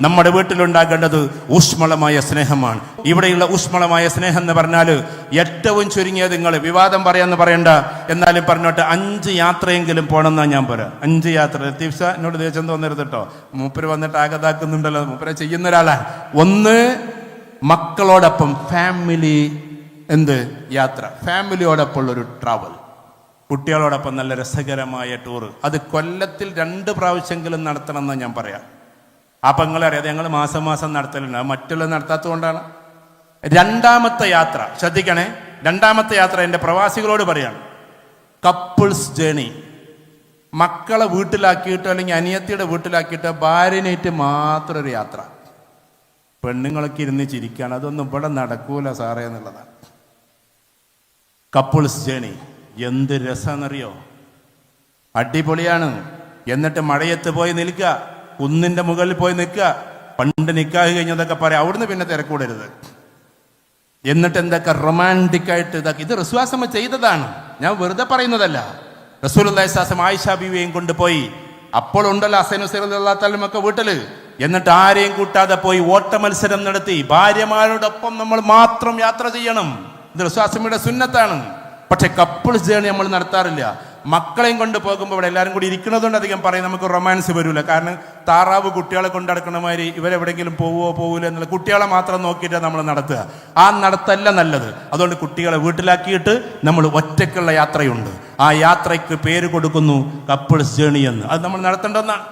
നമ്മുടെ വീട്ടിലുണ്ടാകേണ്ടത് ഊഷ്മളമായ സ്നേഹമാണ്. ഇവിടെയുള്ള ഊഷ്മളമായ സ്നേഹം എന്ന് പറഞ്ഞാൽ ഏറ്റവും ചുരുങ്ങിയത് നിങ്ങൾ വിവാദം പറയാന്ന് പറയണ്ട, എന്നാലും പറഞ്ഞോട്ടെ 5 യാത്രയെങ്കിലും പോകണമെന്നാണ് ഞാൻ പറയാം. 5 യാത്ര. ലത്തീഫ് എന്നോട് ദേഷ്യം തോന്നരുത് കേട്ടോ, മൂപ്പര് വന്നിട്ട് ആകതാക്കുന്നുണ്ടല്ലോ, മൂപ്പരെ ചെയ്യുന്ന ഒരാളാണ്. 1 മക്കളോടൊപ്പം ഫാമിലി യാത്ര, ഫാമിലിയോടൊപ്പമുള്ളൊരു ട്രാവൽ, കുട്ടികളോടൊപ്പം നല്ല രസകരമായ ടൂറ്. അത് കൊല്ലത്തിൽ 2 പ്രാവശ്യമെങ്കിലും നടത്തണം എന്ന് ഞാൻ പറയാം. അപ്പം നിങ്ങളറിയാതെ ഞങ്ങൾ മാസം മാസം നടത്തലുണ്ട്, അത് മറ്റുള്ള നടത്താത്തത് കൊണ്ടാണ്. 2ാമത്തെ യാത്ര ശ്രദ്ധിക്കണേ. 2ാമത്തെ യാത്ര എൻ്റെ പ്രവാസികളോട് പറയാണ്, കപ്പിൾസ് ജേണി. മക്കളെ വീട്ടിലാക്കിയിട്ടോ അല്ലെങ്കിൽ അനിയത്തിയുടെ വീട്ടിലാക്കിയിട്ടോ ഭാര്യനായിട്ട് മാത്രം ഒരു യാത്ര. പെണ്ണുങ്ങളൊക്കെ ഇരുന്ന് ചിരിക്കുകയാണ്, അതൊന്നും ഇവിടെ നടക്കൂല സാറേ എന്നുള്ളതാണ്. കപ്പിൾസ് ജേണി എന്ത് രസമെന്നറിയോ, അടിപൊളിയാണ്. എന്നിട്ട് മഴയത്ത് പോയി നിൽക്കുക, കുന്നിൻ്റെ മുകളിൽ പോയി നിൽക്കുക. പണ്ട് നിക്കാഹ് കഴിഞ്ഞതൊക്കെ പറയാം, അവിടുന്ന് പിന്നെ തിരക്കൂടരുത്. എന്നിട്ട് എന്തൊക്കെ റൊമാൻറ്റിക്കായിട്ട് ഇതാക്കി. ഇത് റസൂലുള്ളാഹി ചെയ്തതാണ്, ഞാൻ വെറുതെ പറയുന്നതല്ല. റസൂലുള്ളാഹി സ്വല്ലല്ലാഹു ആയിഷ ബീവിയെയും കൊണ്ടുപോയി. അപ്പോൾ ഉണ്ടല്ലോ ഹസൻ ഹുസൈൻ റളിയല്ലാഹു തആല ഒക്കെ വീട്ടില്. എന്നിട്ട് ആരെയും കൂട്ടാതെ പോയി ഓട്ട മത്സരം നടത്തി. ഭാര്യമാരോടൊപ്പം നമ്മൾ മാത്രം യാത്ര ചെയ്യണം, ഇത് റസൂലുള്ളാഹിയുടെ സുന്നത്താണ്. പക്ഷെ കപ്പിൾസ് ജേണി നമ്മൾ നടത്താറില്ല. മക്കളെയും കൊണ്ട് പോകുമ്പോൾ ഇവിടെ എല്ലാവരും കൂടി ഇരിക്കുന്നതുകൊണ്ട് അധികം പറയും, നമുക്ക് റൊമാൻസ് വരില്ല. കാരണം താറാവ് കുട്ടികളെ കൊണ്ട് നടക്കണ മാതിരി ഇവരെവിടെയെങ്കിലും പോവില്ല എന്നുള്ള കുട്ടികളെ മാത്രം നോക്കിയിട്ടാണ് നമ്മൾ നടത്തുക. ആ നടത്തല്ല നല്ലത്. അതുകൊണ്ട് കുട്ടികളെ വീട്ടിലാക്കിയിട്ട് നമ്മൾ ഒറ്റയ്ക്കുള്ള യാത്രയുണ്ട്. ആ യാത്രയ്ക്ക് പേര് കൊടുക്കുന്നു കപ്പിൾസ് ജേണി എന്ന്. അത് നമ്മൾ നടത്തേണ്ടതെന്നാണ്.